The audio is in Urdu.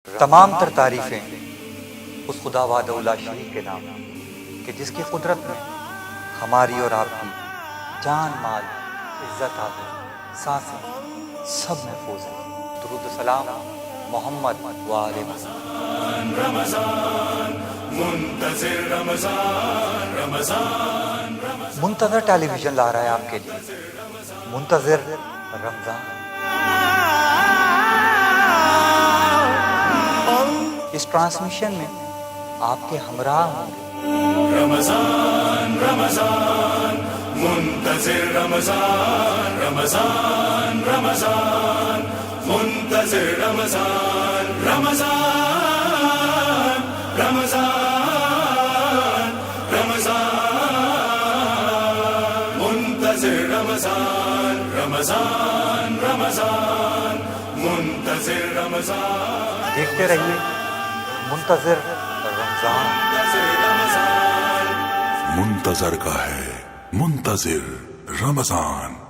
تمام تر تعریفیں اس خدا وحدہ لا شریک کے نام کہ جس کی قدرت میں ہماری اور آپ کی جان مال عزت آبرو سانسیں سب محفوظ ہیں۔ درود و سلام محمد و آل محمد۔ منتظر ٹیلی ویژن لا رہا ہے آپ کے لیے منتظر رمضان۔ اس ٹرانسمیشن میں آپ کے ہمراہ ہوں گے رمضان رمضان منتظر رمضان رمضان رمضان منتظر رمضان رمضان رمضان رمضان منتظر رمضان رمضان رمضان منتظر رمضان۔ دیکھتے رہیے منتظر رمضان۔ منتظر کا ہے منتظر رمضان۔